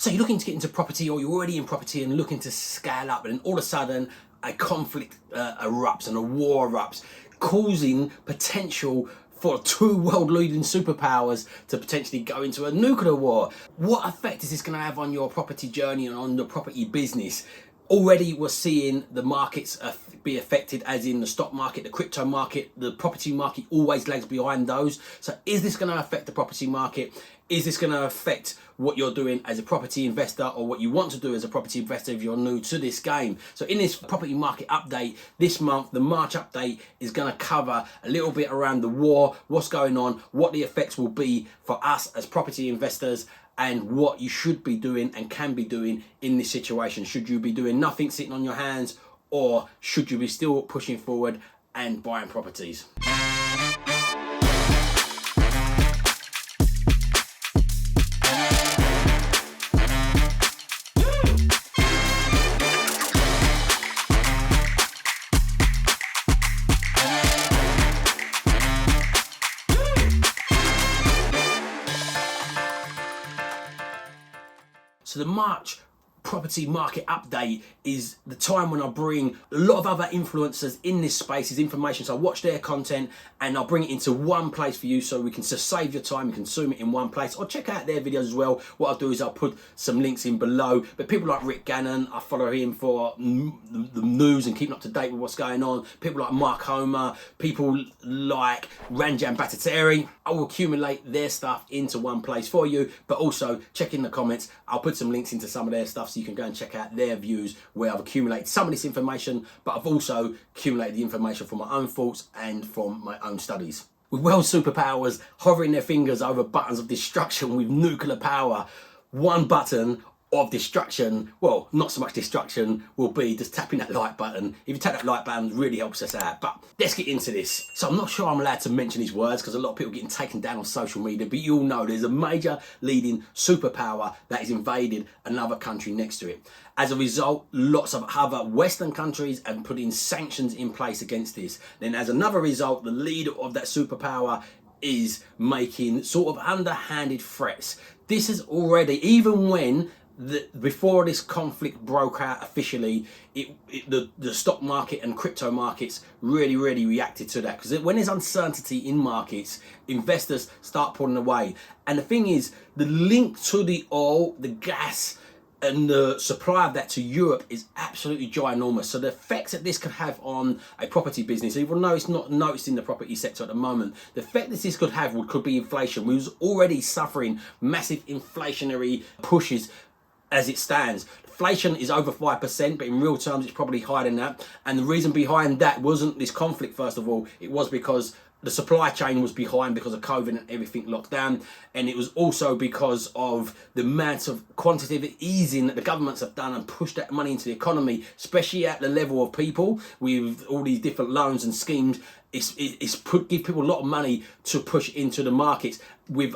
So you're looking to get into property, or you're already in property and looking to scale up, and then all of a sudden a conflict erupts and a war erupts, causing potential for two world-leading superpowers to potentially go into a nuclear war. What effect is this going to have on your property journey and on the property business? Already we're seeing the markets be affected, as in the stock market, the crypto market, the property market always lags behind those. So is this going to affect the property market? Is this going to affect what you're doing as a property investor, or what you want to do as a property investor if you're new to this game? So in this property market update this month, the March update is going to cover a little bit around the war, what's going on, what the effects will be for us as property investors, and what you should be doing and can be doing in this situation. Should you be doing nothing, sitting on your hands, or should you be still pushing forward and buying properties? So the March property market update is the time when I bring a lot of other influencers in this space, is information. So I watch their content and I'll bring it into one place for you, so we can just save your time and consume it in one place, or check out their videos as well. What I'll do is I'll put some links in below. But people like Rick Gannon, I follow him for the news and keeping up to date with what's going on. People like Mark Homer, people like Ranjan Bhattacharya, I will accumulate their stuff into one place for you. But also check in the comments, I'll put some links into some of their stuff so you can go and check out their views, where I've accumulated some of this information, but I've also accumulated the information from my own thoughts and from my own studies. With world superpowers hovering their fingers over buttons of destruction with nuclear power, one button of destruction, well, not so much destruction, will be just tapping that like button. If you tap that like button, it really helps us out. But let's get into this. So I'm not sure I'm allowed to mention these words, because a lot of people are getting taken down on social media, but you all know there's a major leading superpower that has invaded another country next to it. As a result, lots of other Western countries have put in sanctions in place against this. Then as another result, the leader of that superpower is making sort of underhanded threats. This is already, even when before this conflict broke out officially, the stock market and crypto markets really reacted to that, because when there's uncertainty in markets, investors start pulling away. And the thing is, the link to the oil, the gas, and the supply of that to Europe is absolutely ginormous. So the effects that this could have on a property business, even though it's not noticed in the property sector at the moment, the effect that this could have could be inflation. We was already suffering massive inflationary pushes as it stands. Inflation is over 5%, but in real terms it's probably higher than that. And the reason behind that wasn't this conflict, first of all. It was because the supply chain was behind because of COVID and everything locked down. And it was also because of the amount of quantitative easing that the governments have done and pushed that money into the economy, especially at the level of people with all these different loans and schemes. Give people a lot of money to push into the markets. With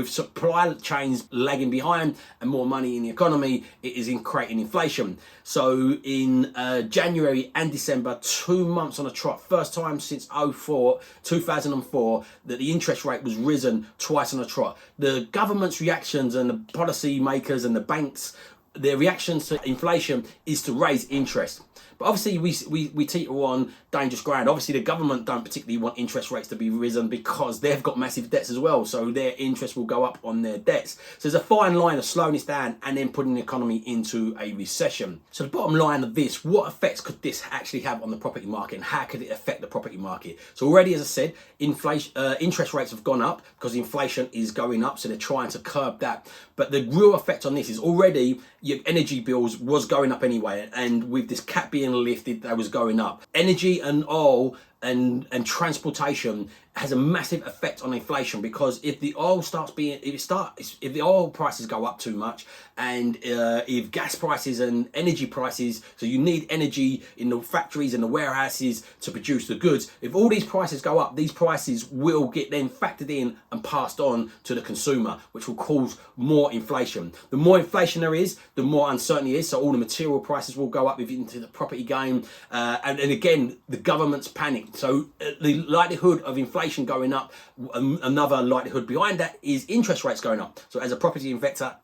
supply chains lagging behind and more money in the economy, it is creating inflation. So in January and December, 2 months on a trot, first time since 2004 that the interest rate was risen twice on a trot. The government's reactions and the policy makers and the banks, their reactions to inflation is to raise interest. But obviously we teeter on dangerous ground. Obviously the government don't particularly want interest rates to be risen, because they've got massive debts as well, so their interest will go up on their debts. So there's a fine line of slowing this down and then putting the economy into a recession. So the bottom line of this, what effects could this actually have on the property market, and how could it affect the property market? So already, as I said, interest rates have gone up because inflation is going up, so they're trying to curb that. But the real effect on this is already your energy bills was going up anyway, and with this cap being lifted, that was going up. Energy and oil and transportation has a massive effect on inflation, because if the oil if the oil prices go up too much, and if gas prices and energy prices, so you need energy in the factories and the warehouses to produce the goods, if all these prices go up, these prices will get then factored in and passed on to the consumer, which will cause more inflation. The more inflation there is, the more uncertainty is, so all the material prices will go up into the property game, and again the government's panicked, so the likelihood of inflation inflation going up, another likelihood behind that is interest rates going up. So as a property investor,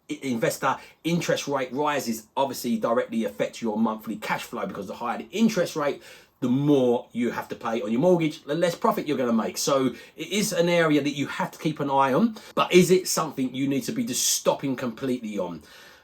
interest rate rises obviously directly affect your monthly cash flow, because the higher the interest rate, the more you have to pay on your mortgage, the less profit you're going to make. So it is an area that you have to keep an eye on, but is it something you need to be just stopping completely on?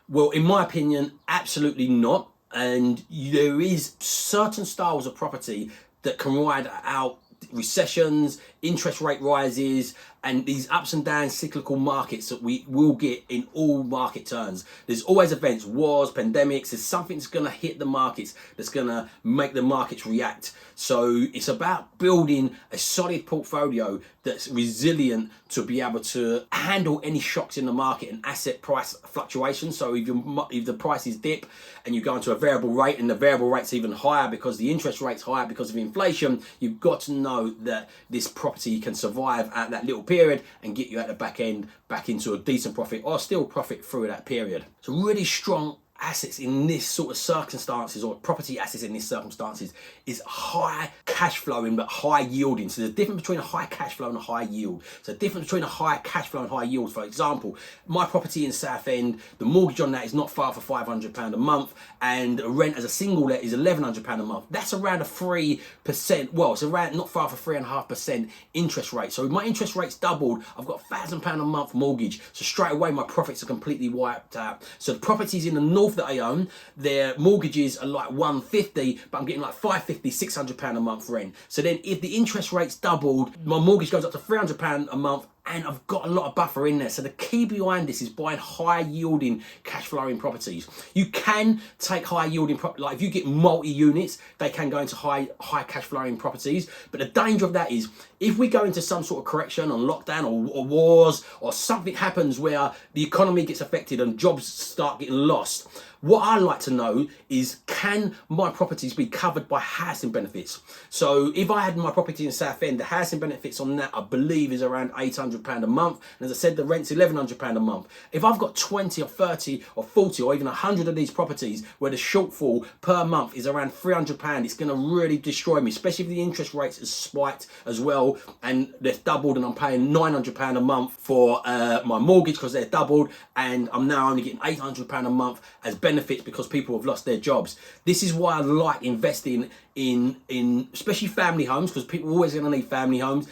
Well, in my opinion, absolutely not. And there is certain styles of property that can ride out recessions, interest rate rises, and these ups and downs cyclical markets that we will get in all market turns. There's always events, wars, pandemics. There's something that's going to hit the markets that's going to make the markets react. So it's about building a solid portfolio that's resilient to be able to handle any shocks in the market and asset price fluctuations. So if the prices dip and you go into a variable rate, and the variable rate's even higher because the interest rate's higher because of inflation, you've got to know that this property can survive at that little period and get you at the back end back into a decent profit, or still profit through that period. So really strong assets in this sort of circumstances, or property assets in these circumstances, is high cash flowing but high yielding. So there's a difference between a high cash flow and a high yield. So the difference between a high cash flow and high yield, for example, my property in Southend, the mortgage on that is not far for £500 a month, and the rent as a single let is £1,100 a month. That's around a 3%, well, it's around not far for 3.5% interest rate. So if my interest rate's doubled, I've got £1,000 a month mortgage. So straight away my profits are completely wiped out. So the properties in the north that I own, their mortgages are like 150, but I'm getting like 550, £600 a month rent. So then if the interest rate's doubled, my mortgage goes up to £300 a month, and I've got a lot of buffer in there. So the key behind this is buying high yielding cash flowing properties. You can take high yielding like if you get multi units, they can go into high cash flowing properties. But the danger of that is if we go into some sort of correction on lockdown or wars, or something happens where the economy gets affected and jobs start getting lost, what I like to know is, can my properties be covered by housing benefits? So if I had my property in Southend, the housing benefits on that I believe is around £800 a month, and as I said, the rent's £1,100 a month. If I've got 20 or 30 or 40 or even 100 of these properties where the shortfall per month is around £300, it's going to really destroy me, especially if the interest rates are spiked as well and they've doubled, and I'm paying £900 a month for my mortgage because they're doubled, and I'm now only getting £800 a month as benefits because people have lost their jobs. This is why I like investing in especially family homes, because people are always going to need family homes,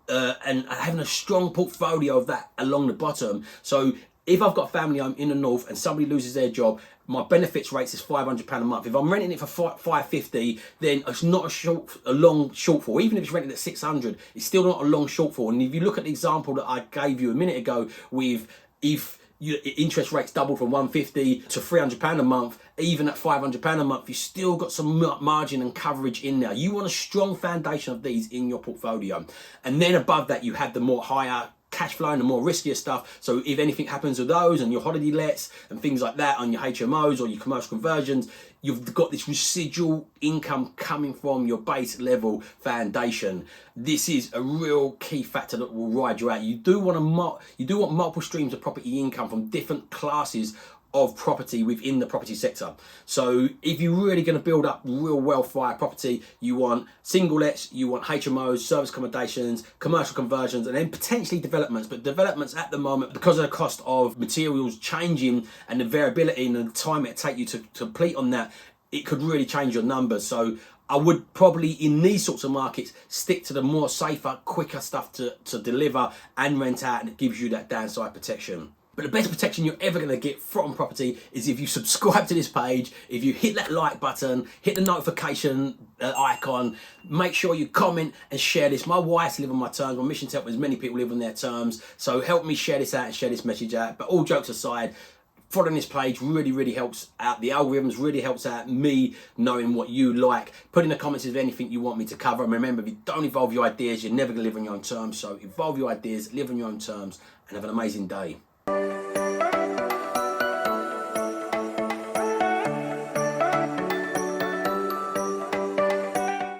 and having a strong portfolio of that along the bottom. So if I've got a family home in the north and somebody loses their job, my benefits rates is £500 a month. If I'm renting it for $550, then it's not a long shortfall. Even if it's rented at $600, it's still not a long shortfall. And if you look at the example that I gave you a minute ago, with if interest rates doubled from £150 to £300 a month, even at £500 a month, you still got some margin and coverage in there. You want a strong foundation of these in your portfolio, and then above that you have the more higher cash flow and the more riskier stuff. So if anything happens with those and your holiday lets and things like that on your HMOs or your commercial conversions, you've got this residual income coming from your base level foundation. This is a real key factor that will ride you out. You do want multiple streams of property income from different classes of property within the property sector. So if you're really going to build up real wealth via property, you want single lets, you want HMOs, service accommodations, commercial conversions, and then potentially developments. But developments at the moment, because of the cost of materials changing and the variability and the time it take you to complete on that, it could really change your numbers. So I would probably, in these sorts of markets, stick to the more safer, quicker stuff to deliver and rent out, and it gives you that downside protection. But the best protection you're ever going to get from property is if you subscribe to this page, if you hit that like button, hit the notification icon, make sure you comment and share this. My wife's live on my terms. My mission is to help as many people live on their terms. So help me share this out and share this message out. But all jokes aside, following this page really helps out the algorithms, really helps out me knowing what you like. Put in the comments if anything you want me to cover. And remember, if you don't evolve your ideas, you're never going to live on your own terms. So evolve your ideas, live on your own terms, and have an amazing day.